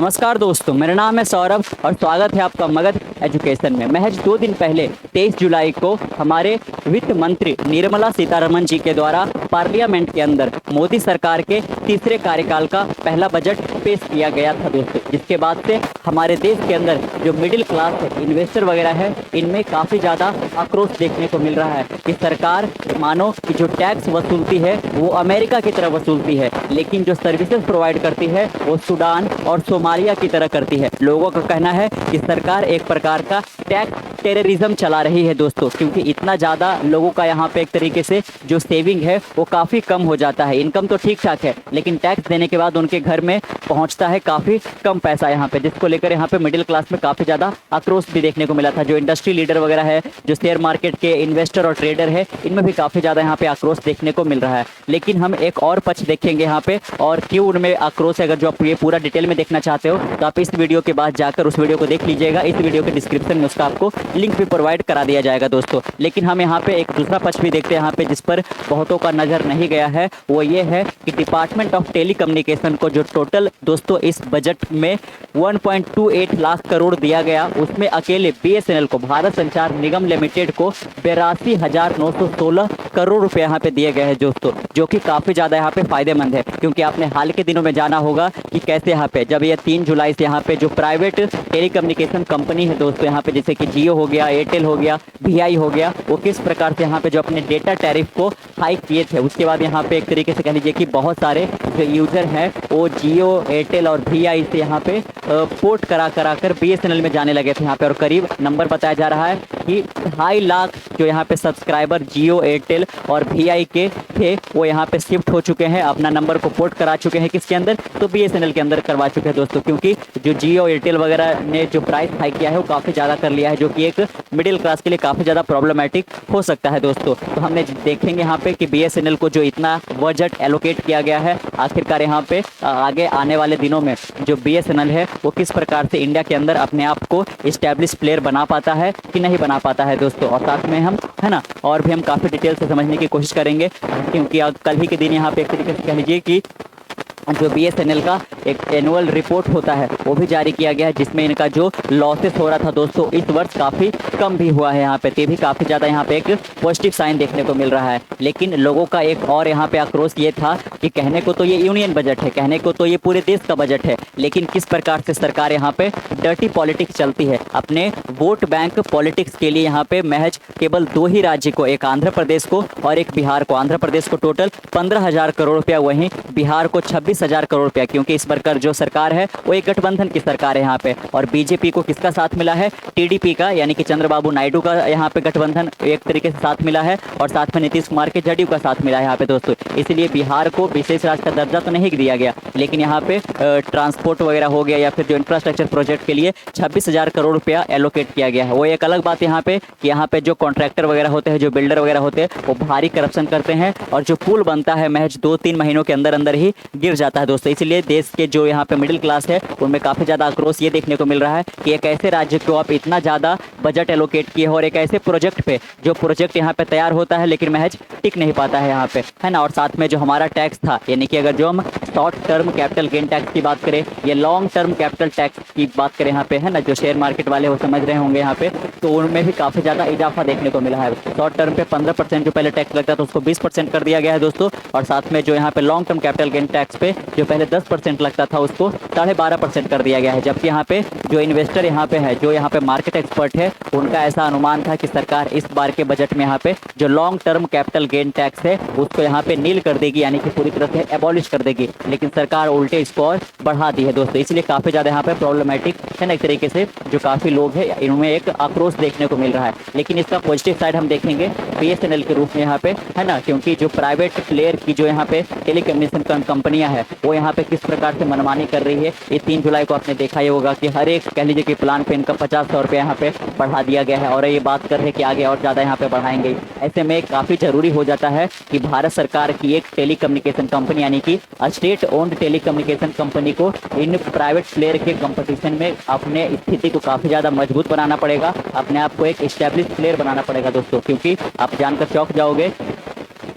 नमस्कार दोस्तों, मेरा नाम है सौरभ और स्वागत है आपका मगध एजुकेशन में। महज 2 दिन पहले 23 जुलाई को हमारे वित्त मंत्री निर्मला सीतारमण जी के द्वारा पार्लियामेंट के अंदर मोदी सरकार के तीसरे कार्यकाल का पहला बजट पेश किया गया था दोस्तों। जिसके बाद से हमारे देश के अंदर जो मिडिल क्लास है, इन्वेस्टर वगैरह है, इनमें काफ़ी ज़्यादा आक्रोश देखने को मिल रहा है कि सरकार मानो कि जो टैक्स वसूलती है वो अमेरिका की तरह वसूलती है, लेकिन जो सर्विसेज प्रोवाइड करती है वो सूडान और सोमालिया की तरह करती है। लोगों का कहना है कि सरकार एक प्रकार का टैक्स टेररिज्म चला रही है दोस्तों, क्योंकि इतना ज़्यादा लोगों का यहाँ पे एक तरीके से जो सेविंग है वो काफ़ी कम हो जाता है। इनकम तो ठीक ठाक है, लेकिन टैक्स देने के बाद उनके घर में पहुँचता है काफ़ी कम पैसा यहाँ पे, जिसको लेकर यहाँ पे मिडिल क्लास में काफ़ी ज़्यादा आक्रोश भी देखने को मिला था। जो इंडस्ट्री लीडर वगैरह है, जो शेयर मार्केट के इन्वेस्टर और ट्रेडर है, इनमें भी काफ़ी ज़्यादा यहाँ पे आक्रोश देखने को मिल रहा है। लेकिन हम एक और पक्ष देखेंगे यहाँ पे और क्यों उनमें आक्रोश है। अगर जो आप ये पूरा डिटेल में देखना चाहते हो तो आप इस वीडियो के बाद जाकर उस वीडियो को देख लीजिएगा। इस वीडियो के डिस्क्रिप्शन में उसका आपको लिंक भी प्रोवाइड करा दिया जाएगा दोस्तों। लेकिन हम यहाँ पे एक दूसरा पक्ष भी देखते हैं यहाँ पे, जिस पर बहुतों का नजर नहीं गया है। वो ये है कि डिपार्टमेंट ऑफ टेलीकम्युनिकेशन को जो टोटल दोस्तों इस बजट में 1.28 लाख करोड़ दिया गया, उसमें अकेले बीएसएनएल को, भारत संचार निगम लिमिटेड को 82,916 करोड़ रुपए यहाँ पे दिए गए हैं दोस्तों, जो कि काफ़ी ज़्यादा यहाँ पे फायदेमंद है। क्योंकि आपने हाल के दिनों में जाना होगा कि कैसे यहाँ पे जब ये 3 जुलाई से यहाँ पे जो प्राइवेट टेलीकम्युनिकेशन कंपनी है दोस्तों, यहाँ पे जैसे कि जियो हो गया, एयरटेल हो गया, वीआई हो गया, वो किस प्रकार से यहाँ पे जो अपने डेटा टैरिफ को हाइक किए थे। उसके बाद यहाँ पे एक तरीके से कह लीजिए कि बहुत सारे जो यूज़र हैं वो जियो, एयरटेल और वीआई से यहाँ पे पोर्ट करा कर बीएसएनएल में जाने लगे थे यहाँ पे। और करीब नंबर बताया जा रहा है कि 2.5 लाख जो यहाँ पे सब्सक्राइबर जियो, एयरटेल और वीआई के थे वो यहाँ पे शिफ्ट हो चुके हैं, अपना नंबर को पोर्ट करा चुके हैं किसके अंदर, तो बीएसएनएल के अंदर करवा चुके हैं दोस्तों। क्योंकि जो जियो, एयरटेल वगैरह ने जो प्राइस हाइक किया है वो काफ़ी ज़्यादा कर लिया है, जो कि एक मिडिल क्लास के लिए काफ़ी ज़्यादा प्रॉब्लमेटिक हो सकता है दोस्तों। तो हमने देखेंगे यहाँ पे कि बीएसएनएल को जो इतना बजट एलोकेट किया गया है, आखिरकार यहाँ पे आगे आने वाले दिनों में जो बीएसएनएल है वो किस प्रकार से इंडिया के अंदर अपने आप को इस्टेब्लिश प्लेयर बना पाता है कि नहीं बना पाता है दोस्तों। और साथ में हम है ना और भी हम काफ़ी डिटेल से समझने की कोशिश करेंगे, क्योंकि कल ही के दिन यहाँ पे एक तरीके से कह लीजिए कि जो बीएसएनएल का एक एनुअल रिपोर्ट होता है वो भी जारी किया गया है, जिसमें इनका जो लॉसेस हो रहा था दोस्तों इस वर्ष काफ़ी कम भी हुआ है यहाँ पे। ये भी काफ़ी ज़्यादा यहाँ पे एक पॉजिटिव साइन देखने को मिल रहा है। लेकिन लोगों का एक और यहाँ पे आक्रोश ये था कि कहने को तो ये यूनियन बजट है, कहने को तो ये पूरे देश का बजट है, लेकिन किस प्रकार से सरकार यहाँ पे डर्टी पॉलिटिक्स चलती है अपने वोट बैंक पॉलिटिक्स के लिए। यहाँ पे महज केवल 2 ही राज्य को, एक आंध्र प्रदेश को और एक बिहार को। आंध्र प्रदेश को टोटल 15,000 करोड़ रुपया, वहीं बिहार को 26,000 करोड़ रुपया, क्योंकि इस प्रकार जो सरकार है वो एक गठबंधन की सरकार है यहाँ पे। और बीजेपी को किसका साथ मिला है, टीडीपी का, यानी कि चंद्रबाबू नायडू का यहाँ पे गठबंधन एक तरीके से साथ मिला है, और साथ में नीतीश कुमार के जदयू का साथ मिला है यहाँ पे दोस्तों। इसलिए बिहार को विशेष राज्य का दर्जा तो नहीं दिया गया, लेकिन यहाँ पे ट्रांसपोर्ट वगैरह हो गया या फिर जो इंफ्रास्ट्रक्चर प्रोजेक्ट के लिए 26,000 करोड़ रुपया एलोकेट किया गया है। वो एक अलग बात यहाँ पे कि यहाँ पे जो कॉन्ट्रैक्टर वगैरह होते हैं, जो बिल्डर वगैरह होते हैं, वो भारी करप्शन करते हैं और जो पुल बनता है महज 2-3 महीनों के अंदर अंदर ही गिर जाता है दोस्तों। इसलिए देश के जो यहाँ पे मिडिल क्लास है उनमें काफ़ी ज़्यादा आक्रोश ये देखने को मिल रहा है कि एक ऐसे राज्य को आप इतना ज़्यादा बजट एलोकेट किए हो और एक ऐसे प्रोजेक्ट पे, जो प्रोजेक्ट यहाँ पे तैयार होता है लेकिन महज टिक नहीं पाता है यहाँ पे, है ना। और साथ में जो हमारा टैक्स था, यानी कि अगर जो हम short term capital gain tax की बात करें या लॉन्ग टर्म कैपिटल टैक्स की बात करें यहाँ पे, है ना, जो शेयर मार्केट वाले वो समझ रहे होंगे यहाँ पे, तो उनमें भी काफ़ी ज़्यादा इजाफा देखने को मिला है। शॉर्ट टर्म पे 15% जो पहले टैक्स लगता था उसको 20% कर दिया गया है दोस्तों। और साथ में जो यहाँ पे long term capital gain tax पे जो पहले 10% लगता था उसको 12.5% कर दिया गया है। जबकि यहाँ पे जो इन्वेस्टर यहाँ पे है, जो यहाँ पे मार्केट एक्सपर्ट है, उनका ऐसा अनुमान था कि सरकार इस बार के बजट में यहाँ पे जो long term capital gain tax है उसको यहाँ पे नील कर देगी, यानी कि पूरी तरह से एबॉलिश कर देगी। लेकिन सरकार उल्टे इसको और बढ़ा दी है दोस्तों। इसलिए काफ़ी ज़्यादा यहाँ पे प्रॉब्लमेटिक है ना, एक तरीके से जो काफ़ी लोग हैं इनमें एक आक्रोश देखने को मिल रहा है। लेकिन इसका पॉजिटिव साइड हम देखेंगे बीएसएनएल के रूप में यहाँ पे, है ना, क्योंकि जो प्राइवेट प्लेयर की जो यहाँ पे टेलीकम्युनिकेशन कंपनियां हैं वो यहाँ पे किस प्रकार से मनमानी कर रही है। ये 3 जुलाई को आपने देखा ही होगा कि हर एक कह लीजिए कि प्लान पे इनका 50-100 रुपये यहाँ पे बढ़ा दिया गया है, और ये बात कर रहे हैं कि आगे और ज़्यादा यहाँ पे बढ़ाएंगे। ऐसे में काफ़ी ज़रूरी हो जाता है कि भारत सरकार की एक टेलीकम्युनिकेशन कंपनी, यानी कि स्टेट ओन्ड टेलीकम्युनिकेशन कंपनी को इन प्राइवेट प्लेयर के कंपटीशन में अपने स्थिति को काफ़ी ज़्यादा मजबूत बनाना पड़ेगा, अपने आप को एक एस्टैब्लिश प्लेयर बनाना पड़ेगा दोस्तों। क्योंकि आप जानकर चौंक जाओगे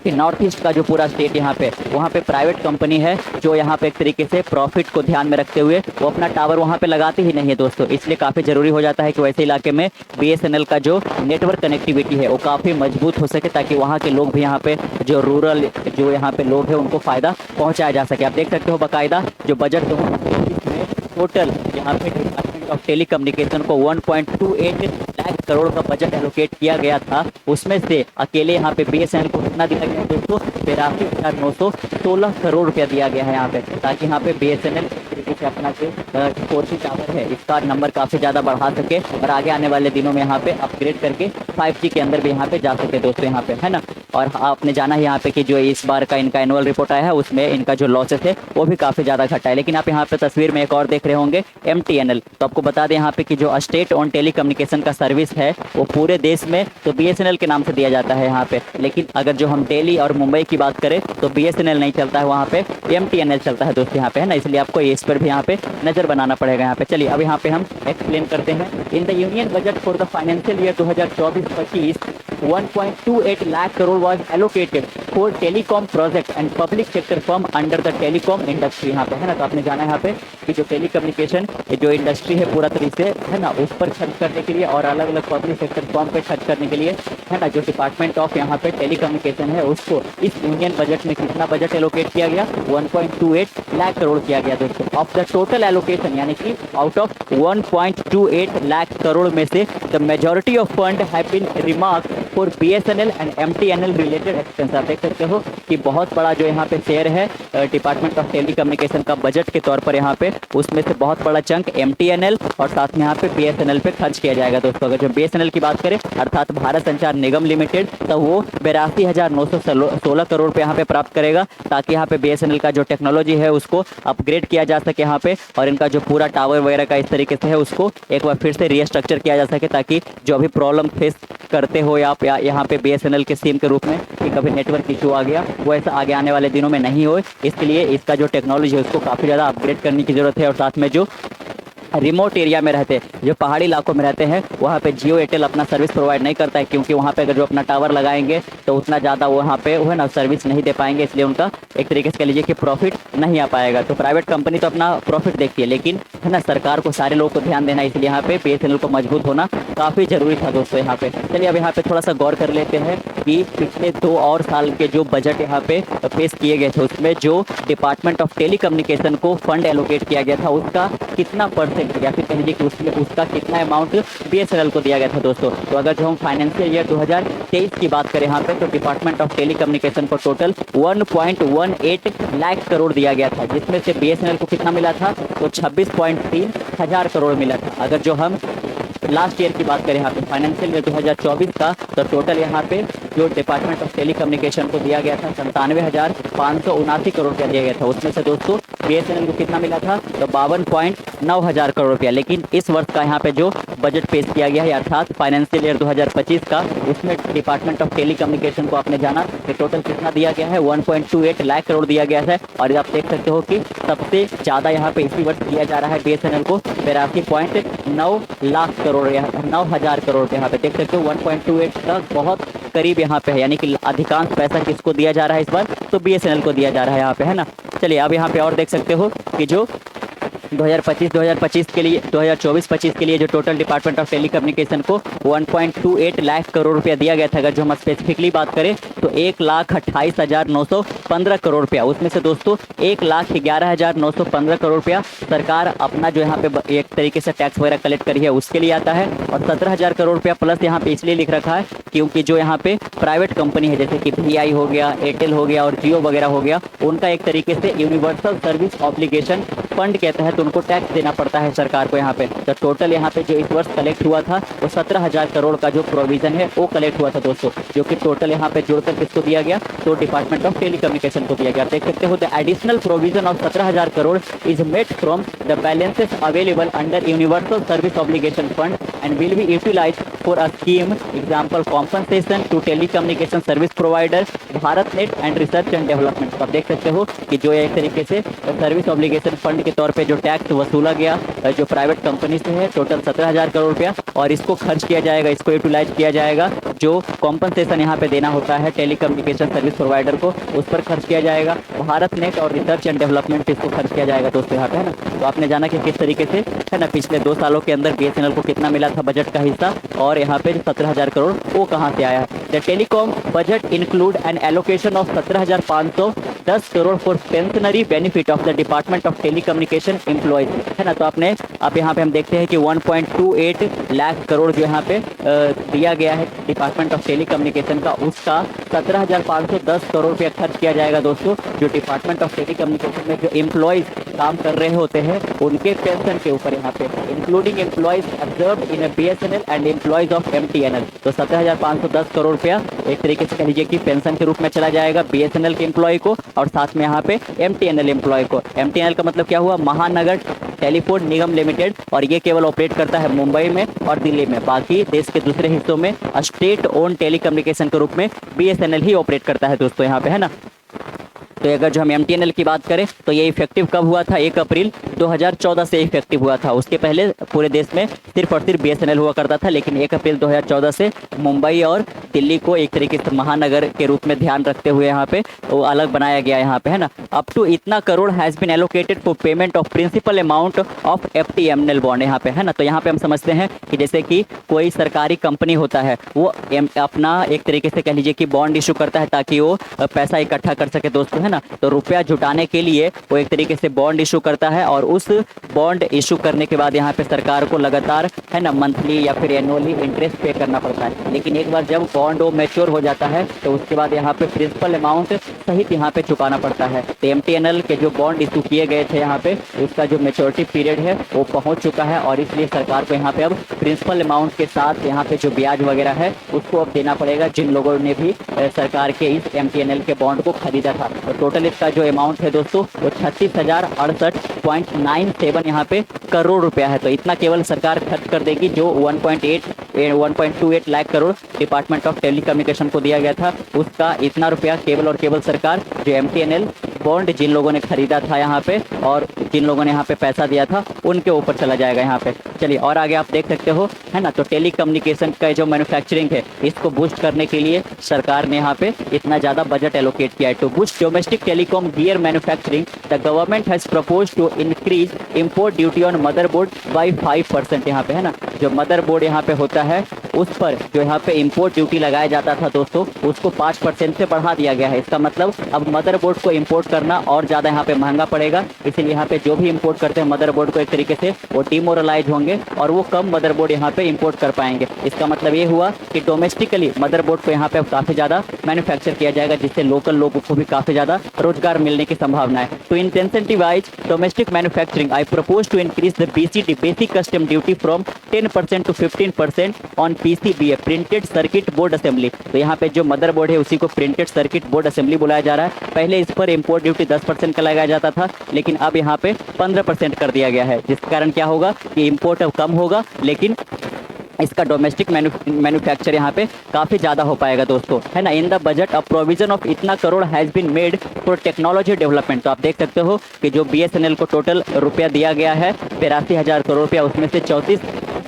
कि नॉर्थ ईस्ट का जो पूरा स्टेट यहाँ पे, वहाँ पे प्राइवेट कंपनी है जो यहाँ पे एक तरीके से प्रॉफिट को ध्यान में रखते हुए वो अपना टावर वहाँ पे लगाते ही नहीं है दोस्तों। इसलिए काफ़ी ज़रूरी हो जाता है कि वैसे इलाके में BSNL का जो नेटवर्क कनेक्टिविटी है वो काफ़ी मजबूत हो सके, ताकि वहाँ के लोग भी यहाँ पे जो रूरल जो यहाँ पे लोग हैं उनको फ़ायदा पहुँचाया जा सके। आप देख सकते हो बाकायदा जो बजट 2023 में टोटल यहाँ पे डिपार्टमेंट ऑफ टेली कम्युनिकेशन को 1.28 लाख करोड़ का बजट एलोकेट किया गया था। उसमें से अकेले यहाँ पे BSNL को कितना दिया गया है दोस्तों, 83,916 करोड़ रुपया दिया गया है यहाँ पे, ताकि यहाँ पे BSNL तरीके से अपना जो 4G टावर है इसका नंबर काफ़ी ज़्यादा बढ़ा सके और आगे आने वाले दिनों में यहाँ पे अपग्रेड करके 5G के अंदर भी यहाँ पे जा सके दोस्तों यहाँ पे, है ना। और आपने जाना है यहाँ पे कि जो इस बार का इनका एनुअल रिपोर्ट आया है उसमें इनका जो लॉसेस है वो भी काफ़ी ज़्यादा घटा है। लेकिन आप यहाँ पे तस्वीर में एक और देख रहे होंगे MTNL। तो आपको बता दें यहाँ पे कि जो स्टेट ऑन टेली कम्युनिकेशन का सर्विस है वो पूरे देश में तो BSNL के नाम से दिया जाता है यहाँ पे, लेकिन अगर जो हम दिल्ली और मुंबई की बात करें तो BSNL नहीं चलता है, वहाँ पे MTNL चलता है दोस्तों यहाँ पे, है ना। इसलिए आपको इस पर भी यहाँ पे नज़र बनाना पड़ेगा यहाँ पे। चलिए अब यहाँ पे हम एक्सप्लेन करते हैं। In the union budget for the financial year 2024-25 1.28 lakh crore was allocated for telecom project and public sector firm under the telecom industry यहाँ पे, है ना। तो आपने जाना है यहाँ पे कि जो टेली कम्युनिकेशन जो इंडस्ट्री है पूरा तरीके से, है ना, उस पर खर्च करने के लिए और अलग अलग पब्लिक सेक्टर फर्म पे खर्च करने के लिए, है ना, जो डिपार्टमेंट ऑफ यहाँ पे टेली कम्युनिकेशन है उसको इस यूनियन बजट में कितना बजट एलोकेट किया गया, 1.28 लाख करोड़ किया गया दोस्तों। ऑफ द टोटल एलोकेशन यानी कि आउट ऑफ 1.28 लाख करोड़ में से the majority of fund have been remark for BSNL and MTNL related expense. आप देख सकते हो कि बहुत बड़ा जो यहाँ पे शेयर है डिपार्टमेंट ऑफ टेली कम्युनिकेशन का बजट के तौर पर यहाँ पे, उसमें से बहुत बड़ा चंक MTNL और साथ में यहाँ पे BSNL पे खर्च किया जाएगा दोस्तों। अगर जो BSNL की बात करें अर्थात भारत संचार निगम लिमिटेड, तो वो 82,916 करोड़ रुपये यहाँ पे प्राप्त करेगा, ताकि यहाँ पे BSNL का जो टेक्नोलॉजी है उसको अपग्रेड किया जा सके यहाँ पे, और इनका जो पूरा टावर वगैरह का इस तरीके से है उसको एक बार फिर से रीस्ट्रक्चर किया जा सके, ताकि जो अभी प्रॉब्लम फेस करते हो या यहाँ पे BSNL के सिम के रूप में कि कभी नेटवर्क इशू आ गया, वो ऐसा आगे आने वाले दिनों में नहीं हो। इसके लिए इसका जो टेक्नोलॉजी है उसको काफ़ी ज़्यादा अपग्रेड करने की ज़रूरत है। और साथ में जो रिमोट एरिया में रहते हैं, जो पहाड़ी इलाकों में रहते हैं, वहाँ पे जियो एयरटेल अपना सर्विस प्रोवाइड नहीं करता है, क्योंकि वहाँ पे अगर जो अपना टावर लगाएंगे तो उतना ज़्यादा वहाँ पे वो है ना सर्विस नहीं दे पाएंगे, इसलिए उनका एक तरीके से कह लीजिए कि प्रॉफिट नहीं आ पाएगा। तो प्राइवेट कंपनी तो अपना प्रॉफिट देखती है, लेकिन है ना सरकार को सारे लोगों को ध्यान देना, इसलिए यहाँ पे BSNL को मजबूत होना काफ़ी ज़रूरी था दोस्तों यहाँ पे। चलिए अब यहाँ पे थोड़ा सा गौर कर लेते हैं कि पिछले 2 और साल के जो बजट यहाँ पे पेश किए गए थे उसमें जो डिपार्टमेंट ऑफ टेली कम्युनिकेशन को फंड एलोकेट किया गया था उसका कितना परसेंट या फिर कह लीजिए कि उसमें उसका कितना अमाउंट BSNL को दिया गया था दोस्तों। तो अगर जो हम फाइनेंशियल ईयर 2023 की बात करें यहाँ पे, तो डिपार्टमेंट ऑफ टेली कम्युनिकेशन को टोटल 1.18 लाख करोड़ दिया गया था, जिसमें से BSNL को कितना मिला था, तो 26.3 हजार करोड़ मिला था। अगर जो हम लास्ट ईयर की बात करें यहाँ पे फाइनेंशियल ईयर 2024 का, तो टोटल यहाँ पे जो डिपार्टमेंट ऑफ टेली कम्युनिकेशन को दिया गया था 97,579 करोड़ रुपया दिया गया था। उसमें से दोस्तों BSNL को कितना मिला था, तो 52.9 हजार करोड़ रुपया। लेकिन इस वर्ष का यहाँ पे जो बजट पेश किया गया है अर्थात फाइनेंशियल ईयर 2025 का, उसमें डिपार्टमेंट ऑफ टेली कम्युनिकेशन को आपने जाना कि टोटल कितना दिया गया है, 1.28 लाख करोड़ दिया गया है। और आप देख सकते हो कि सबसे ज़्यादा यहाँ पे इसी वर्ष दिया जा रहा है BSNL को 82.9 लाख करोड़, 9,000 करोड़ रुपये। यहाँ पे देख सकते हो 1.28 का बहुत करीब यहाँ पे है, यानी कि अधिकांश पैसा किसको दिया जा रहा है इस बार, तो BSNL को दिया जा रहा है यहाँ पे, है ना। चलिए अब यहाँ पे और देख सकते हो कि जो 2025 के लिए 2024-25 के लिए जो total department of telecommunication को 1.28 लाख करोड़ रुपया दिया गया था। अगर जो हम स्पेसिफिकली बात करें तो 1,28,915 करोड़ रुपया, उसमें से दोस्तों 1,11,915 करोड़ रुपया सरकार अपना जो यहाँ पे एक तरीके से टैक्स वगैरह कलेक्ट करी है उसके लिए आता है, और 17,000 करोड़ रुपया प्लस यहाँ पे इसलिए लिख रखा है क्योंकि जो यहाँ पे प्राइवेट कंपनी है जैसे कि VI हो गया, एयरटेल हो गया और जियो वगैरह हो गया, उनका एक तरीके से यूनिवर्सल सर्विस ऑब्लिगेशन फंड के तहत उनको टैक्स देना पड़ता है सरकार को यहाँ पे। तो टोटल यहाँ पे जो इस वर्ष कलेक्ट हुआ था वो 17,000 करोड़ का जो प्रोविजन है वो कलेक्ट हुआ था दोस्तों, जो कि टोटल यहाँ पे जोड़कर किसको दिया गया, तो डिपार्टमेंट ऑफ टेली कम्युनिकेशन को दिया गया। देख सकते हो the additional provision of 17,000 crore is made from the balances available under universal service obligation fund and will be utilize for a scheme example compensation to telecommunication service provider Bharat net and research and development. तो आप देख सकते हो कि जो एक तरीके से सर्विस ऑब्लिगेशन फंड के तौर पे जो टैक्स वसूला गया जो प्राइवेट कंपनी से है, टोटल 17,000 करोड़ रुपया, और इसको खर्च किया जाएगा, इसको यूटिलाइज किया जाएगा। जो कॉम्पनसेशन यहाँ पे देना होता है टेलीकम्युनिकेशन सर्विस प्रोवाइडर को, उस पर खर्च किया जाएगा। भारत नेट और रिसर्च एंड डेवलपमेंट इसको खर्च किया जाएगा दोस्तों यहाँ पे, है ना। तो आपने जाना कि किस तरीके से, है ना, पिछले 2 सालों के अंदर BSNL को कितना मिला था बजट का हिस्सा, और यहाँ पे 17,000 करोड़ वो कहाँ से आया है। The telecom budget include N allocation of 17,510 crore for pensionary benefit of the department of telecommunication employees, है ना। तो आपने अब यहाँ पे हम देखते हैं कि 1.28 लाख करोड़ जो यहाँ पे दिया गया है डिपार्टमेंट ऑफ टेलीकम्युनिकेशन का, उसका 17,510 करोड़ रुपया खर्च किया जाएगा दोस्तों, जो डिपार्टमेंट ऑफ टेलीकम्युनिकेशन में जो एम्प्लॉयज काम कर रहे होते हैं उनके पेंशन के ऊपर यहाँ पे, including employees observe in BSNL and employees of MTNL। तो 17,510 करोड़ रुपया एक तरीके से कह लीजिए कि पेंशन के रूप में चला जाएगा BSNL के एम्प्लॉय को, और साथ में यहाँ पे MTNL एम्प्लॉय को। MTNL का मतलब क्या हुआ, महानगर टेलीफोन निगम लिमिटेड, और ये केवल ऑपरेट करता है मुंबई में और दिल्ली में, बाकी देश के दूसरे हिस्सों में स्टेट ओन टेलीकम्युनिकेशन के रूप में BSNL ही ऑपरेट करता है दोस्तों यहाँ पे, है ना। तो अगर जो हम MTNL की बात करें तो ये इफेक्टिव कब हुआ था, 1 अप्रैल 2014 से इफेक्टिव हुआ था। उसके पहले पूरे देश में सिर्फ और सिर्फ BSNL हुआ करता था, लेकिन 1 अप्रैल 2014 से मुंबई और दिल्ली को एक तरीके से महानगर के रूप में ध्यान रखते हुए यहाँ पे वो अलग बनाया गया यहाँ पे, है ना। अप टू इतना crore has been allocated for payment of principal amount of FTMNL bond यहाँ पे, है ना। तो यहाँ पे हम समझते हैं कि जैसे कि कोई सरकारी कंपनी होता है वो अपना एक तरीके से कह लीजिए कि बॉन्ड इशू करता है ताकि वो पैसा इकट्ठा कर सके दोस्तों, है ना। तो रुपया जुटाने के लिए वो एक तरीके से बॉन्ड इशू करता है, और उस बॉन्ड इशू करने के बाद यहाँ पे सरकार को लगातार, है ना, मंथली या फिर एनुअली इंटरेस्ट पे करना पड़ता है। लेकिन एक बार जब बॉन्ड वो मैच्योर हो जाता है तो उसके बाद यहाँ पे प्रिंसिपल अमाउंट सहित यहाँ पे चुकाना पड़ता है। तो MTNL के जो बॉन्ड इशू किए गए थे यहाँ पे, उसका जो मेच्योरिटी पीरियड है वो पहुँच चुका है, और इसलिए सरकार को यहाँ पे अब प्रिंसिपल अमाउंट के साथ यहाँ पे जो ब्याज वगैरह है उसको अब देना पड़ेगा, जिन लोगों ने भी सरकार के इस MTNL के बॉन्ड को खरीदा था। तो टोटल इसका जो अमाउंट है दोस्तों वो 36,068.97 यहाँ पे करोड़ रुपया है। तो इतना केवल सरकार खर्च कर देगी, जो 1.28 lakh crore department of telecommunication को दिया गया था, उसका इतना रुपया केवल और केवल सरकार जो MTNL बॉन्ड जिन लोगों ने खरीदा था यहाँ पे और जिन लोगों ने यहाँ पे पैसा दिया था उनके ऊपर चला जाएगा यहाँ पे। चलिए और आगे आप देख सकते हो, है ना। तो टेलीकम्युनिकेशन का जो मैन्युफैक्चरिंग है इसको बूस्ट करने के लिए सरकार ने यहाँ पे इतना ज़्यादा बजट एलोकेट किया है। To boost domestic telecom gear manufacturing the government has propose to increase import duty on motherboard by 5% यहाँ पे, है ना। जो मदरबोर्ड यहाँ पे होता है उस पर जो यहाँ पे इम्पोर्ट ड्यूटी लगाया जाता था दोस्तों, उसको 5% से बढ़ा दिया गया है। इसका मतलब अब मदरबोर्ड को इम्पोर्ट करना और ज़्यादा यहाँ पे महंगा पड़ेगा, इसीलिए यहाँ पे जो भी इम्पोर्ट करते हैं मदरबोर्ड को एक तरीके से वो डिमोरलाइज होंगे और वो कम मदरबोर्ड यहाँ पे इम्पोर्ट कर पाएंगे। इसका मतलब ये हुआ कि डोमेस्टिकली मदरबोर्ड को यहाँ पे काफ़ी ज़्यादा मैन्युफैक्चर किया जाएगा, जिससे लोकल लोगों को भी काफ़ी ज़्यादा रोजगार मिलने की संभावना है। तो incentivize domestic manufacturing I propose to increase the BCD basic custom duty from 10% to 15% on PCBA printed circuit board assembly. तो यहाँ पे जो मदरबोर्ड है उसी को प्रिंटेड सर्किट बोर्ड असेंबली बुलाया जा रहा है। पहले इस पर इम्पोर्ट ड्यूटी 10% का लगाया जाता था, लेकिन अब यहाँ पे 15% कर दिया गया है, जिसके कारण क्या होगा कि इम्पोर्ट अब कम होगा, लेकिन इसका डोमेस्टिक मैन्युफैक्चर यहाँ पे काफ़ी ज़्यादा हो पाएगा दोस्तों, है ना। In the budget a provision of इतना crore has been made for technology development. तो आप देख सकते हो कि जो BSNL को टोटल रुपया दिया गया है 83,000 करोड़ रुपया, उसमें से 34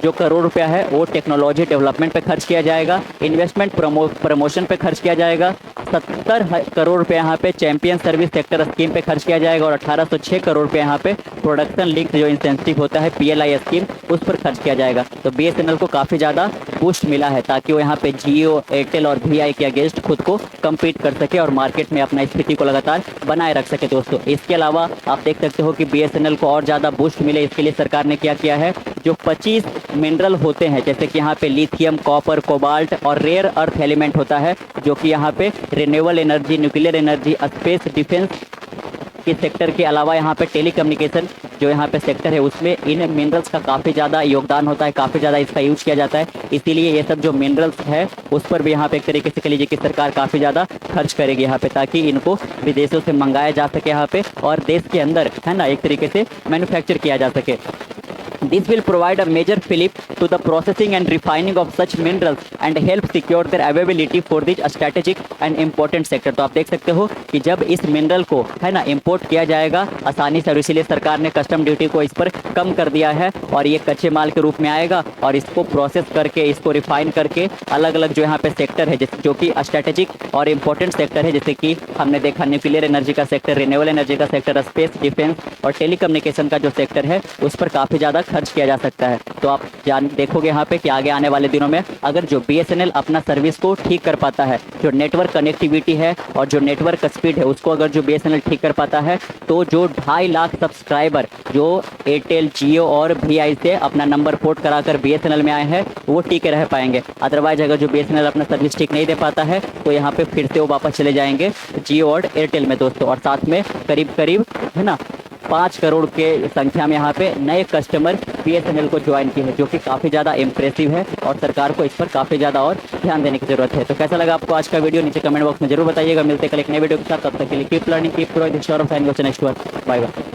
जो करोड़ रुपया है वो टेक्नोलॉजी डेवलपमेंट पे खर्च किया जाएगा, इन्वेस्टमेंट प्रमोशन पे खर्च किया जाएगा, 70 करोड़ रुपये यहाँ पे चैंपियन सर्विस सेक्टर स्कीम पे खर्च किया जाएगा, और 1806 करोड़ रुपये यहाँ पे प्रोडक्शन लिंक जो इंसेंटिव होता है PLI स्कीम उस पर खर्च किया जाएगा। तो BSNL को काफ़ी ज़्यादा बूस्ट मिला है ताकि वो यहाँ पे जियो, एयरटेल और VI के अगेंस्ट खुद को कम्पीट कर सके और मार्केट में अपना स्थिति को लगातार बनाए रख सके दोस्तों। इसके अलावा आप देख सकते हो कि BSNL को और ज़्यादा बूस्ट मिले, इसके लिए सरकार ने क्या किया है, जो 25 मिनरल होते हैं जैसे कि यहाँ पे लिथियम, कॉपर, कोबाल्ट और रेयर अर्थ एलिमेंट होता है, जो कि यहाँ पे renewable energy, nuclear energy, space, defence के सेक्टर के अलावा यहाँ पे टेलीकम्युनिकेशन जो यहाँ पे सेक्टर है उसमें इन मिनरल्स का काफ़ी ज़्यादा योगदान होता है, काफ़ी ज़्यादा इसका यूज किया जाता है। इसीलिए ये सब जो मिनरल्स है उस पर भी यहाँ पे एक तरीके से कह लीजिए कि सरकार काफ़ी ज़्यादा खर्च करेगी यहाँ पे, ताकि इनको विदेशों से मंगाया जा सके यहाँ पे और देश के अंदर, है ना, एक तरीके से मैन्युफैक्चर किया जा सके। This will provide a major fillip to the processing and refining of such minerals and help secure their availability for this strategic and important sector। तो आप देख सकते हो कि जब इस मिनरल को है ना इंपोर्ट किया जाएगा आसानी से, और इसीलिए सरकार ने कस्टम ड्यूटी को इस पर कम कर दिया है और ये कच्चे माल के रूप में आएगा और इसको प्रोसेस करके, इसको रिफाइन करके अलग अलग जो यहाँ पे सेक्टर है जो कि स्ट्रेटेजिक और इम्पोर्टेंट सेक्टर है, जैसे कि हमने देखा न्यूक्लियर एनर्जी का सेक्टर, रिन्यूएबल एनर्जी का सेक्टर, स्पेस, डिफेंस और टेलीकम्युनिकेशन का जो सेक्टर है उस पर काफ़ी ज़्यादा खर्च किया जा सकता है। तो आप देखोगे यहाँ पे कि आगे आने वाले दिनों में अगर जो BSNL अपना सर्विस को ठीक कर पाता है, जो नेटवर्क कनेक्टिविटी है और जो नेटवर्क स्पीड है उसको अगर जो BSNL ठीक कर पाता है, तो जो 2.5 लाख सब्सक्राइबर जो एयरटेल, जियो और VI से अपना नंबर पोर्ट कराकर BSNL में आए हैं वो टिके रह पाएंगे। अदरवाइज अगर जो BSNL अपना सर्विस ठीक नहीं दे पाता है तो यहाँ पे फिर से वो वापस चले जाएंगे जियो और एयरटेल में दोस्तों। और साथ में करीब करीब है ना 5 करोड़ के संख्या में यहाँ पे नए कस्टमर BSNL को ज्वाइन किए हैं, जो कि काफ़ी ज़्यादा इंप्रेसिव है और सरकार को इस पर काफ़ी ज़्यादा और ध्यान देने की जरूरत है। तो कैसा लगा आपको आज का वीडियो नीचे कमेंट बॉक्स में जरूर बताइएगा। मिलते कल एक नए वीडियो के साथ, तब तक के लिए keep learning, keep growing, next bye bye.